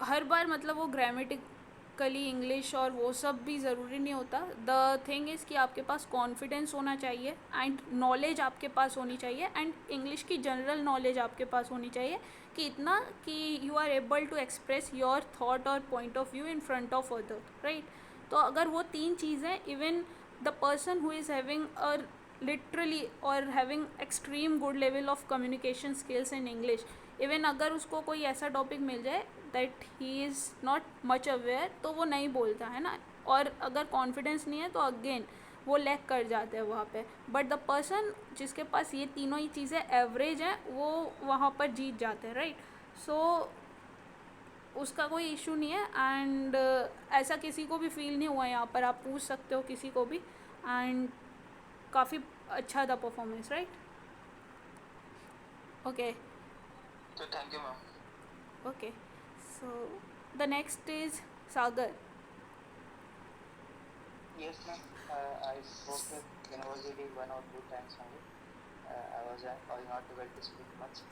हर बार मतलब वो grammatically English और वो सब भी ज़रूरी नहीं होता. The thing is कि आपके पास कॉन्फिडेंस होना चाहिए एंड नॉलेज आपके पास होनी चाहिए एंड इंग्लिश की जनरल नॉलेज आपके पास होनी चाहिए कि इतना कि you are able to express your thought और point of view in front of other, right. तो अगर वो 3 चीज़ें, even the person who is having a literally or having extreme good level of communication skills in English, even अगर उसको कोई ऐसा topic मिल जाए that he is not much aware तो वो नहीं बोलता, है ना. और अगर कॉन्फिडेंस नहीं है तो अगेन वो लैक कर जाते हैं वहाँ पे. बट द पर्सन जिसके पास ये तीनों ही चीज़ें एवरेज हैं वो वहाँ पर जीत जाते हैं, राइट. सो उसका कोई इशू नहीं है एंड ऐसा किसी को भी फील नहीं हुआ यहाँ पर. आप पूछ सकते हो किसी को भी एंड काफ़ी अच्छा था performance, right. Okay. So thank you, ma'am. Okay. So the next is Sagar. Yes, ma'am. I spoke at university one or two times only. I was not able to speak much.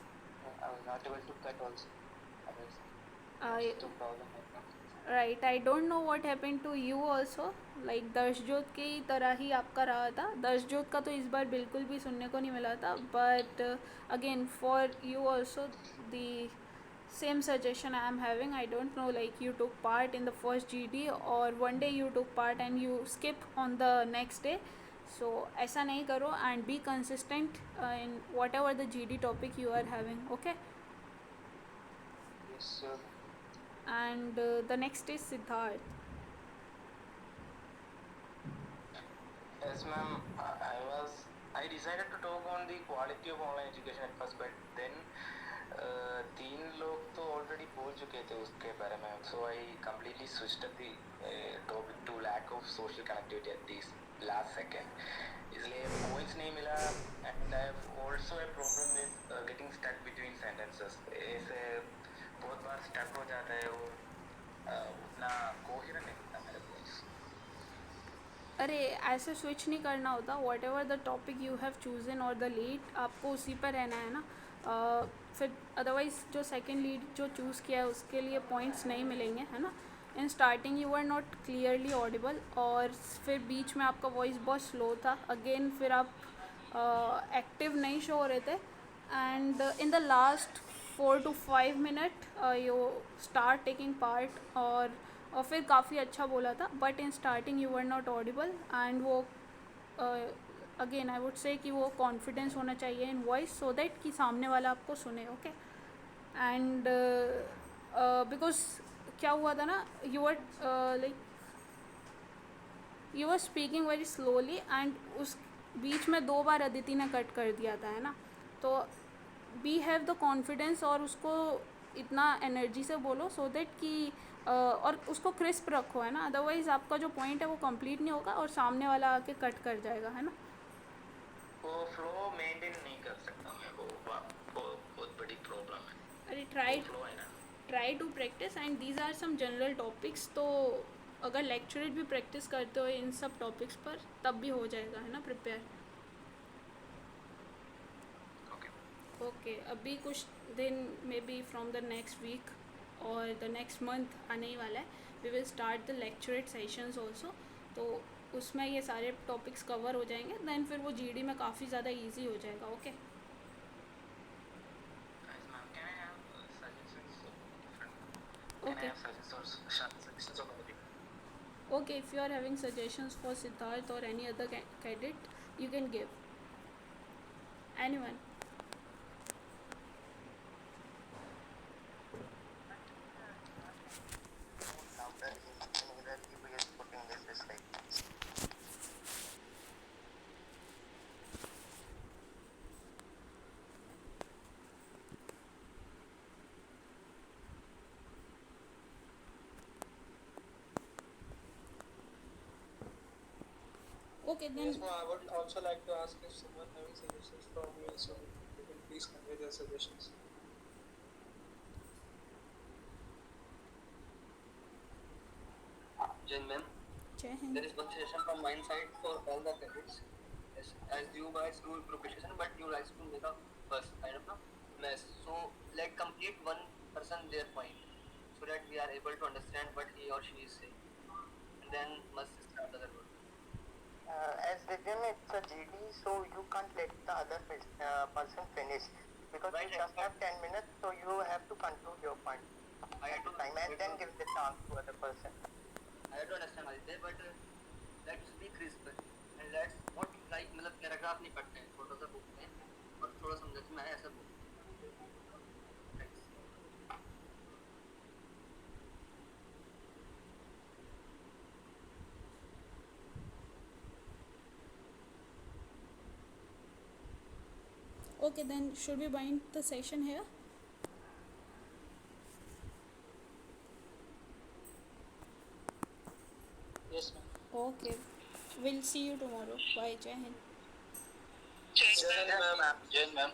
I was not able to cut also. Others. I That's the problem. I think. Right I don't know what happened to you also like Darshjot की तरह ही आपका रहा था. दर्शजोत का तो इस बार बिल्कुल भी सुनने को नहीं मिला था, but again for you also the same suggestion I am having. I don't know, like you took part in the first GD or one day you took part and you skip on the next day. So ऐसा नहीं करो and be consistent in whatever the GD topic you are having. Okay. Yes, sir. And the next is Siddharth. Yes, ma'am. I decided to talk on the quality of online education at first, but then तीन लोग तो already बोल चुके थे उसके बारे में, so I completely switched up the topic to lack of social connectivity at this last second. इसलिए points नहीं मिला, and I have also a problem with getting stuck between sentences. ऐसे बहुत बार stuck हो जाता है वो, उतना coherent नहीं होता मेरे points. अरे ऐसे स्विच नहीं करना होता. What ever the topic you have chosen और द लीड, आपको उसी पर रहना है ना. फिर अदरवाइज़ जो सेकंड लीड जो चूज़ किया है उसके लिए पॉइंट्स नहीं मिलेंगे, है ना. In starting you are not clearly audible और फिर बीच में आपका वॉइस बहुत स्लो था. अगेन फिर आप एक्टिव नहीं शो हो रहे थे. And in the last 4 to 5 minute you start taking part और फिर काफ़ी अच्छा बोला था. But in starting you are not audible and वो अगेन आई वुड से कि वो कॉन्फिडेंस होना चाहिए इन वॉइस सो दैट कि सामने वाला आपको सुने. ओके. एंड बिकॉज क्या हुआ था ना, you are like you are speaking very slowly and उस बीच में 2 बार अदिति ने कट कर दिया था, है ना. तो बी हैव द कॉन्फिडेंस और उसको इतना एनर्जी से बोलो सो दैट कि और उसको क्रिस्प रखो, है ना. अदरवाइज़ आपका जो पॉइंट है वो कंप्लीट नहीं होगा और सामने वाला आके कट कर जाएगा, है ना. वो फ्लो मेंटेन नहीं कर सकता मैं, वो बहुत बड़ी प्रॉब्लम है. अरे फ्लो है ना. Try to practice and these are some general topics. तो अगर लेक्चरेट भी प्रैक्टिस करते हो इन सब टॉपिक्स पर तब भी हो जाएगा, है ना, प्रिपेयर. ओके. अभी कुछ दिन maybe from the next week और द नेक्स्ट मंथ आने ही वाला है. We will start the lecturette sessions also. तो उसमें ये सारे टॉपिक्स कवर हो जाएंगे. देन फिर वो जीडी में काफ़ी ज़्यादा ईजी हो जाएगा. Okay. Guys, ma'am, can I have suggestions of different? Can I Okay. have suggestions of other people? Okay, if you are having suggestions for Siddharth or any other cadet, you can give. Anyone. Now that either people is putting this is like Okay, then. Yes, I would also like to ask if someone having suggestions from me, so you can please convey their suggestions. Jen, ma'am. Jai Hind. There is one suggestion from my side for all the candidates. As you guys do preparation, but you guys to make a first kind of a mess. So let complete one person their point, so that we are able to understand what he or she is saying, and then must start the other one. as written it's a GD, so you can't let the other person finish because Right, you just right. have 10 minutes, so you have to conclude your point I at have the to time and then give the chance to other person. I have to understand Aditya, but let's be crisp and let's not like मतलब paragraph नहीं पढ़ते हैं, छोटा सा बोलते हैं और थोड़ा समझते मैं ऐसा बोलूँ. Okay, then should we bind the session here? Yes, ma'am. Okay. We'll see you tomorrow. Bye. Jai Hind. Yes, ma'am.